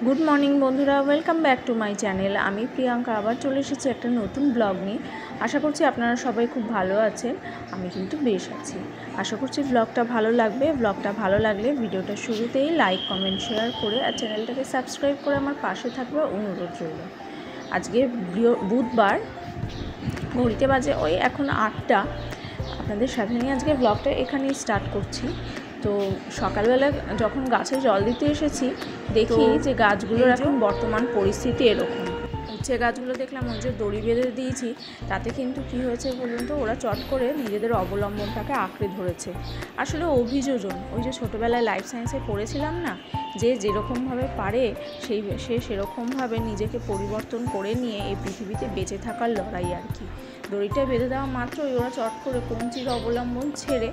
Good morning বন্ধুরা, welcome back to my channel. আমি প্রিয়াঙ্কা আবার চলে এসেছি একটা নতুন ব্লগ নিয়ে। আশা করছি আপনারা সবাই খুব ভালো আছেন। আমি কিন্তু বেশ আছি। আশা করছি ব্লগটা ভালো লাগবে। ব্লগটা ভালো লাগলে ভিডিওটা শুরুতেই লাইক, কমেন্ট, শেয়ার করে আর চ্যানেলটাকে সাবস্ক্রাইব করে আমার পাশে থাকবে অনুরোধ রইল। আজকে বুধবার, ঘড়িতে বাজে ওই এখন 8টা। আপনাদের সাথে নিয়ে আজকে ব্লগটা এখানেই স্টার্ট করছি। তো সকালবেলা যখন গাছে জল দিতে এসেছি, দেখি যে গাছগুলোর এখন বর্তমান পরিস্থিতি এরকম। উচ্ছে গাছগুলো দেখলাম ওই যে দড়ি বেঁধে দিয়েছি, তাতে কিন্তু কি হয়েছে বলুন তো, ওরা চট করে নিজেদের অবলম্বনটাকে আঁকড়ে ধরেছে। আসলে অভিযোজন, ওই যে ছোটোবেলায় লাইফ সায়েন্সে পড়েছিলাম না, যে যেরকমভাবে পারে সে সেরকমভাবে নিজেকে পরিবর্তন করে নিয়ে এই পৃথিবীতে বেঁচে থাকার লড়াই আর কি। দড়িটা বেঁধে দেওয়া মাত্রই ওরা চট করে কঞ্চির অবলম্বন ছেড়ে,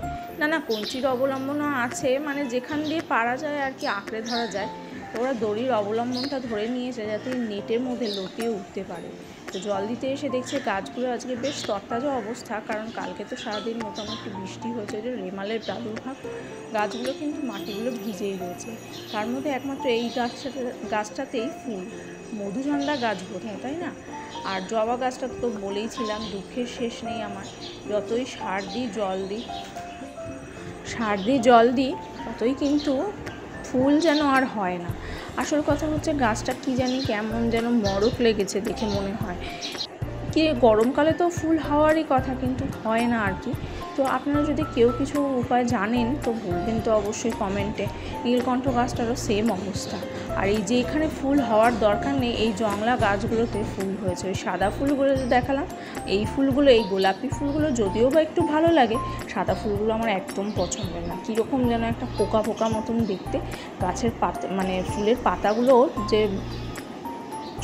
না কঞ্চির অবলম্বনও আছে, মানে যেখান দিয়ে পারা যায় আর কি আঁকড়ে ধরা যায়, ওরা দড়ির অবলম্বনটা ধরে নিয়েছে যাতে নেটের মধ্যে লতিয়ে উঠতে পারে। তো জল দিতে এসে দেখছে গাছগুলো আজকে বেশ তরতাজা অবস্থা, কারণ কালকে তো সারাদিন মোটামুটি বৃষ্টি হয়েছে, যে রেমালের প্রাদুর্ভাব, গাছগুলো কিন্তু মাটিগুলো ভিজেই রয়েছে। তার মধ্যে একমাত্র এই গাছটাতেই ফুল, মধুচন্দ্রা গাছ বোধহয়, তাই না? আর জবা গাছটা তো বলেইছিলাম, দুঃখের শেষ নেই আমার। যতই সার দিই জল দিই ততই কিন্তু ফুল যেন আর হয় না। আসল কথা হচ্ছে গাছটা কি জানি কেমন যেন মরক লেগেছে দেখে মনে হয়। কি গরমকালে তো ফুল হওয়ারই কথা, কিন্তু হয় না আর কি। তো আপনারা যদি কেউ কিছু উপায় জানেন তো বলবেন তো অবশ্যই কমেন্টে। নীলকণ্ঠ গাছটারও সেম অবস্থা। আর এই যে এখানে ফুল হওয়ার দরকার নেই, এই জংলা গাছগুলোতে ফুল হয়েছে। ওই সাদা ফুলগুলো যে দেখালাম, এই ফুলগুলো, এই গোলাপি ফুলগুলো যদিও বা একটু ভালো লাগে, সাদা ফুলগুলো আমার একদম পছন্দের না। কীরকম যেন একটা পোকা পোকা মতন দেখতে। গাছের পাতা মানে ফুলের পাতাগুলো যে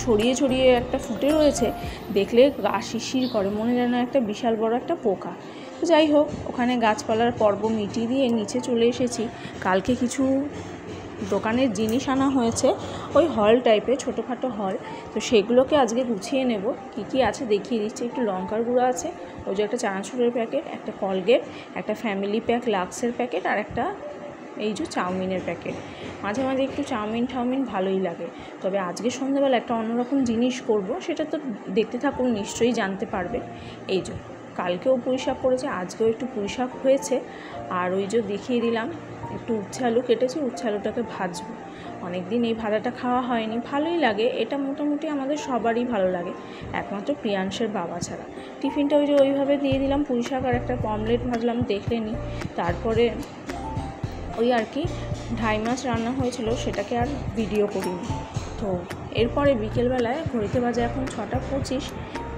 ছড়িয়ে ছড়িয়ে একটা ফুটে রয়েছে, দেখলে গা শিরশির করে, মনে যেন একটা বিশাল বড় একটা পোকা। তো যাই হোক, ওখানে গাছপালার পর্ব মিটিয়ে দিয়ে নিচে চলে এসেছি। কালকে কিছু দোকানের জিনিস আনা হয়েছে, ওই হল টাইপের, ছোটোখাটো হল। তো সেগুলোকে আজকে গুছিয়ে নেব। কী আছে দেখিয়ে দিচ্ছি। একটু লঙ্কার গুঁড়ো আছে, ওই যে একটা চানাচুরের প্যাকেট, একটা কলগেট, একটা ফ্যামিলি প্যাক লাক্সের প্যাকেট, আর একটা এই যে চাউমিনের প্যাকেট। মাঝে মাঝে একটু চাউমিন ভালোই লাগে, তবে আজকে সন্ধ্যাবেলা একটা অন্যরকম জিনিস করব, সেটা তো দেখতে থাকুন, নিশ্চয়ই জানতে পারবে। এই যে কালকেও পুঁই শাক করেছে, আজকেও একটু পুঁই শাক হয়েছে। আর ওই যে দেখিয়ে দিলাম, একটু উচ্ছে আলু কেটেছি, উচ্ছে আলুটাকে ভাজবো। অনেক দিন এই ভাজাটা খাওয়া হয়নি, ভালোই লাগে এটা, মোটামুটি আমাদের সবারই ভালো লাগে, একমাত্র প্রিয়াংশের বাবা ছাড়া। টিফিনটা ওই যে ওইভাবে দিয়ে দিলাম, পুঁই শাক আর একটা অমলেট ভাজলাম, দেখলে নি। তারপরে ওই আর কি 2.5 মাছ রান্না হয়েছিল, সেটাকে আর ভিডিও করিনি। তো এরপরে বিকেলবেলায়, ঘড়িতে বাজে এখন 6:25,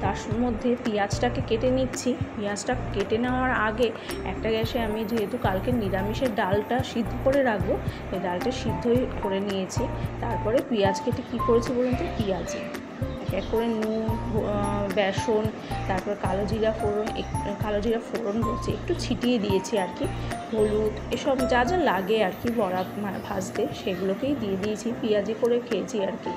তার মধ্যে পেঁয়াজটাকে কেটে নিচ্ছি। পেঁয়াজটা কেটে নেওয়ার আগে একটা গ্যাসে আমি যেহেতু কালকে নিরামিষের ডালটা সিদ্ধ করে রাখবো, এই ডালটা সিদ্ধই করে নিয়েছি। তারপরে পেঁয়াজ কেটে কী করেছি বলুন তো, পেঁয়াজে এক করে নুন, বেসন, তারপর কালো জিরা ফোড়ন বলছি, একটু ছিটিয়ে দিয়েছি আর কি, হলুদ, এসব যা যা লাগে আর কি বড়া ভাজতে, সেগুলোকেই দিয়ে দিয়েছি, পেঁয়াজি করে খেয়েছি আর কি।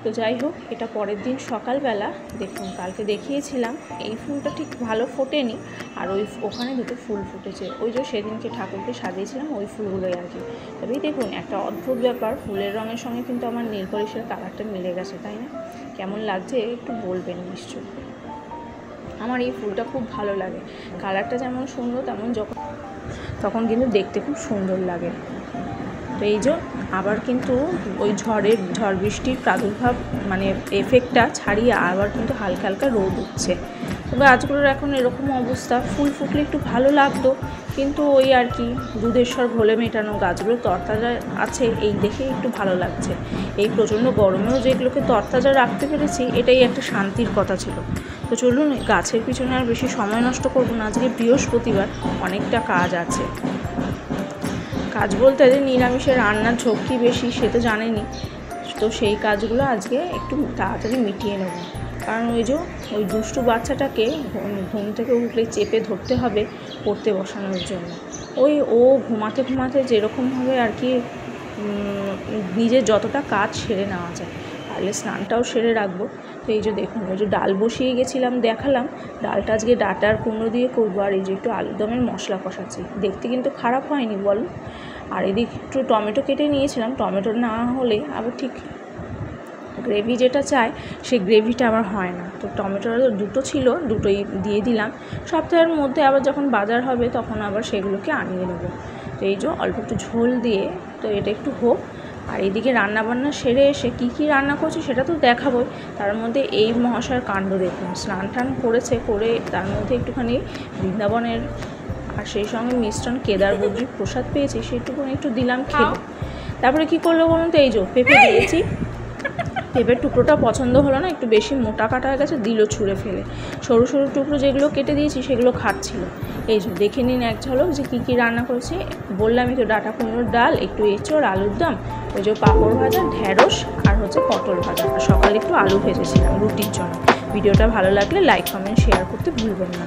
তো যাই হোক, এটা পরের দিন সকালবেলা। দেখুন কালকে দেখিয়েছিলাম এই ফুলটা ঠিক ভালো ফোটেনি, আর ওখানে দুটো ফুল ফুটেছে, ওই যে সেদিনকে ঠাকুরকে সাজিয়েছিলাম ওই ফুলগুলোই আর কি। তবেই দেখুন একটা অদ্ভুত ব্যাপার, ফুলের রঙের সঙ্গে কিন্তু আমার নীল পলিশের কালারটা মিলে গেছে, তাই না? কেমন লাগছে একটু বলবেন নিশ্চয়ই। আমার এই ফুলটা খুব ভালো লাগে, কালারটা যেমন সুন্দর, তেমন তখন কিন্তু দেখতে খুব সুন্দর লাগে। তো এই যে আবার কিন্তু ওই ঝড় বৃষ্টির প্রাদুর্ভাব মানে এফেক্টটা ছাড়িয়ে আবার কিন্তু হালকা হালকা রোদ উঠছে। তো গাছগুলোর এখন এরকম অবস্থা, ফুল ফুটলে একটু ভালো লাগতো, কিন্তু ওই আর কি দুধের স্বর ঘোলে মেটানো, গাছগুলো তরতাজা আছে এই দেখে একটু ভালো লাগছে। এই প্রচণ্ড গরমেও যেগুলোকে তরতাজা রাখতে পেরেছি, এটাই একটা শান্তির কথা ছিল। তো চলুন, গাছের পিছনে আর বেশি সময় নষ্ট করবো না, আজকে বৃহস্পতিবার, অনেকটা কাজ আছে। কাজ বলতে যে নিরামিষের রান্নার ঝক্কি বেশি, সে তো জানেনি। তো সেই কাজগুলো আজকে একটু তাড়াতাড়ি মিটিয়ে নেব, কারণ ওই দুষ্টু বাচ্চাটাকে ঘুম থেকে উঠলে চেপে ধরতে হবে পড়তে বসানোর জন্য। ও ঘুমাতে যেরকমভাবে আর কি নিজের যতটা কাজ সেরে নেওয়া যায়, আর তাহলে স্নানটাও সেরে রাখবো। তো এই যে দেখুন, ওই যে ডাল বসিয়ে গেছিলাম দেখালাম, ডালটা আজকে ডাঁটা আর কুমড়ো দিয়ে করবো। আর এই যে একটু আলুদমের মশলা কষাচ্ছি, দেখতে কিন্তু খারাপ হয়নি বলো। আর এদিকে একটু টমেটো কেটে নিয়েছিলাম, টমেটো না হলে আবার ঠিক গ্রেভি যেটা চায় সেই গ্রেভিটা আবার হয় না। তো টমেটো দুটো ছিল, দুটোই দিয়ে দিলাম। সপ্তাহের মধ্যে আবার যখন বাজার হবে তখন আবার সেগুলোকে আনিয়ে নেবো। তো এই যে অল্প একটু ঝোল দিয়ে, তো এটা একটু হোক। আর এদিকে রান্নাবান্না সেরে এসে কী রান্না করছি সেটা তো দেখাবোই। তার মধ্যে এই মহাশয়ের কাণ্ড দেখুন, স্নান টান করেছে, করে তার মধ্যে একটুখানি বৃন্দাবনের আর সেই সঙ্গে মিষ্টান কেদার বদ্রীর প্রসাদ পেয়েছি, সেটুকুনি একটু দিলাম খেয়ে। তারপরে কী করলো বলুন তো, এই যে পেঁপে দিয়েছি, পেঁপের টুকরোটা পছন্দ হলো না, একটু বেশি মোটা কাটা হয়ে গেছে, দিল ছুঁড়ে ফেলে। সরু সরু টুকরো যেগুলো কেটে দিয়েছি সেগুলো খাচ্ছিল। এই যে দেখে নিন এক ঝলক যে কী রান্না করেছি। বললামই তো, ডাঁটা কুমড়োর ডাল, একটু এঁচোড়, আলুর দম, ওই যে পাঁপড় ভাজা, ঢ্যাঁড়স আর হচ্ছে পটল ভাজা। আর সকালে একটু আলু ভেজেছিলাম রুটির জন্য। ভিডিওটা ভালো লাগলে লাইক কমেন্ট শেয়ার করতে ভুলবেন না।